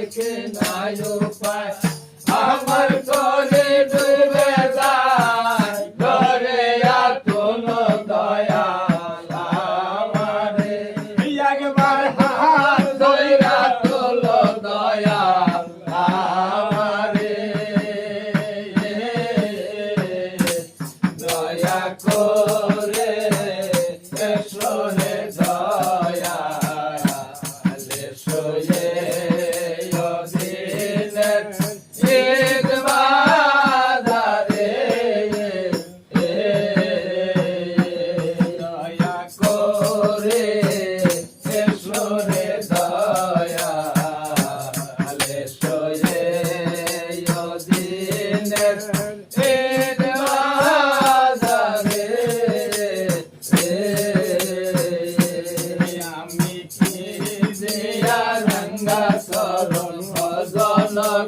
দেখে নাই উপায় আমার করে ডুবে যায় ধরে আতুল দয়াল আমারে একবার হাত ধইরা তুল দয়াল আমারে দয়া করে এসরে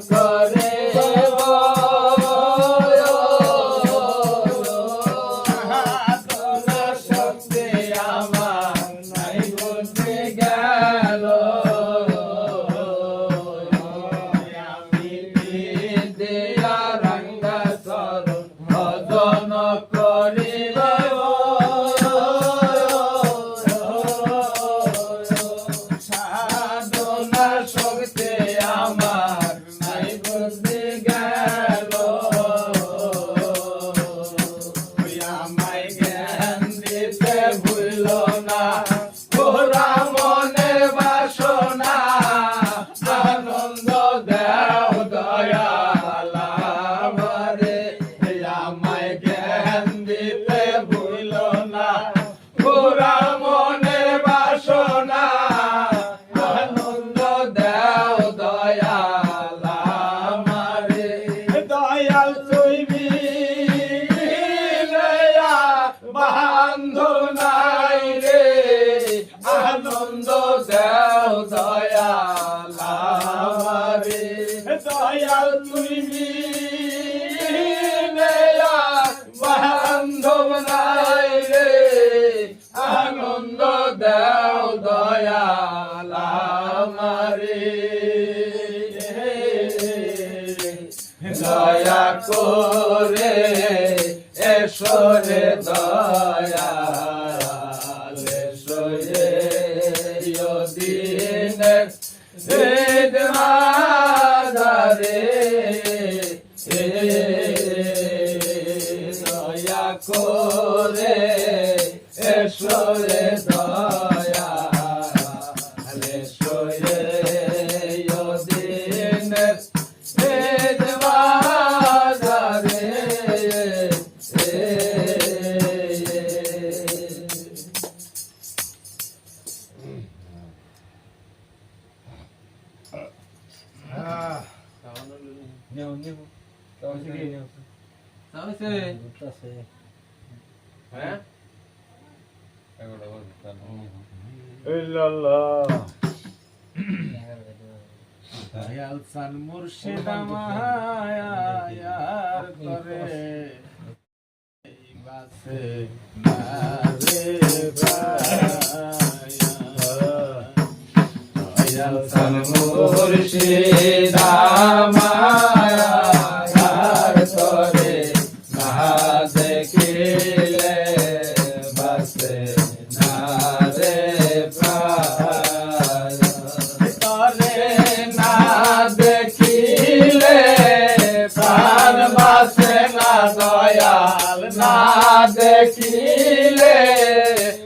করে শক্তি আমার নাই বলতে গেল আমি দিয়া রঙ্গা চরণ ভজন করিব সাধনা শক্তি আমার আনন্দ দেও দয়াল আমারে দয়াল তুমি বান্ধব নাই রে আনন্দ দেও দয়াল আমারে দয়া করে এসরে দয়াল এসরে দিনের মাঝারে দয়া করে এসরে দয়াল এসরে দিনের দয়াল চান মুর্শিদ আমায়ার করে বাসে না রে দয়াল চান মুর্শিদ আমায়ার করে না দেখিলে বাসে না রে প্রাণ তরে না দেখিলে প্রাণ বাসে না দয়াল না দেখিলে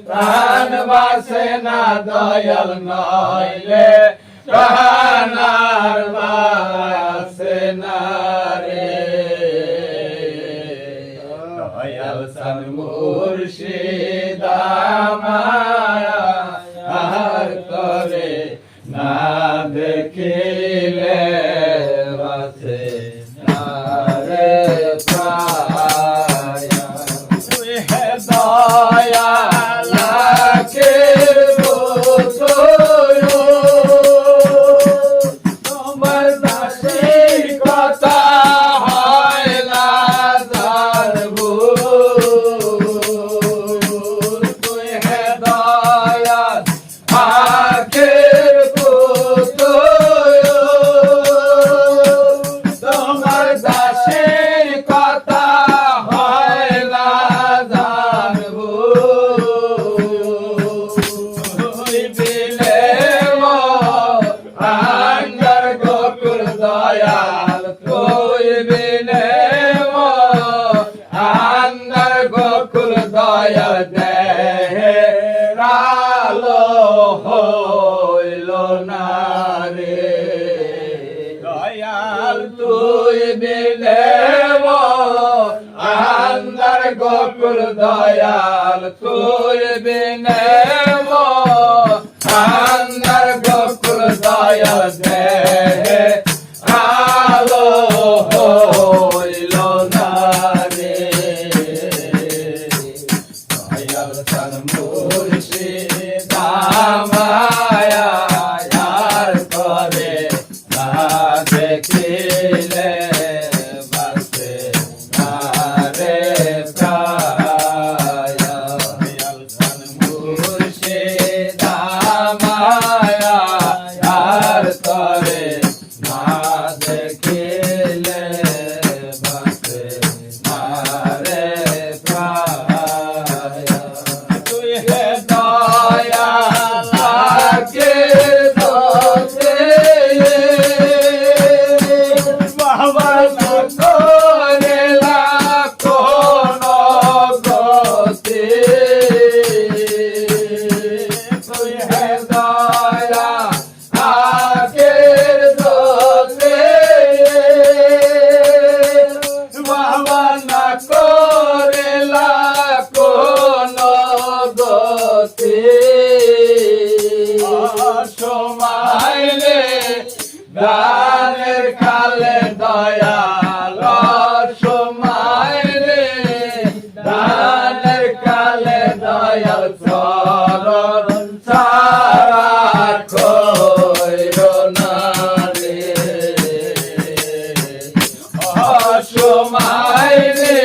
প্রাণ বাসে না দয়াল নইলে প্রাণ আর বাসে না রে দয়াল চান মুর্শিদ আমায়ার করে না দেখিলে বাসে না রে প্রাণ তুই হে দয়াল কে তোমার দাসীর কথা হয় না জানবো তুই হে দয়াল আখের পুতুল তোমার দাসীর কথা হয় না জানবো তুই বিলে আঙ্গার গোকুল দয়াল তুই বিলে আঙ্গার গোকুল দয়াল দেহে রালো হইল না রে দয়াল তুই বিলে আঙ্গার গোকুল দয়াল তুই বিলে আঙ্গার গোকুল দয়াল দেহে আলো হইল না রে দয়াল চান মুর্শিদ আমায়ার করে না দেখিলে বাসে না রে প্রাণ দয়াল চান মুর্শিদ আমায়ার করে না দেখিলে বাসে না রে প্রাণ তুই হে দয়াল কে দোষে বাবা করেলা কোন গতি তুই হে দয়াল আখের দোষে বাবা না করেলা কোন গতি অসমাইলে গানের কালে দয়াল অসমাইলে গানের কালে দয়াল চরণ ছাড়া কইর না রে অসমাইলে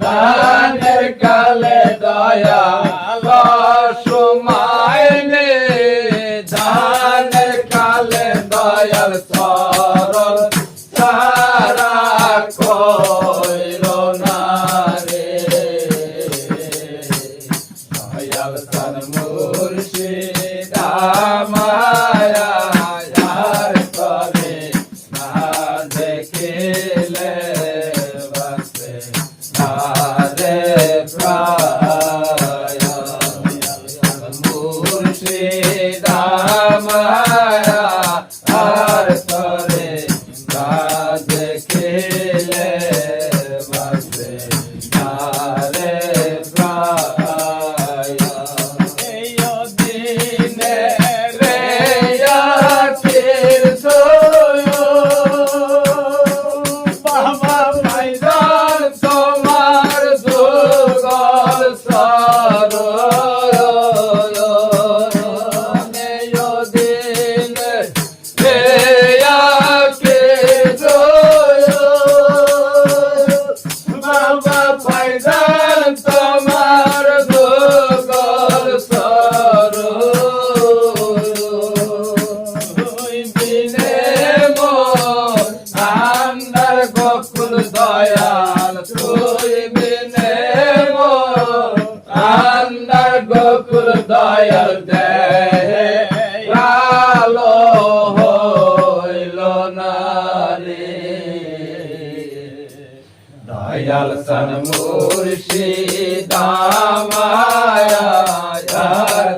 গানের কালে দয়াল অসমাইলে ধানের কালে দয়াল চরণ ছাড়া কইর না রে দয়াল চান মুর্শিদ আমায়ার করে না দেখিলে বাসে না রে প্রাণ মুর্শিদ আমায়ার করে না দেখিলে বাসে না রে প্রাণ এই দিনে রে আখির রে দয়াল সন মুর্শিদ আমায়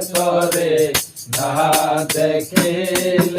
তরে না দেখিলে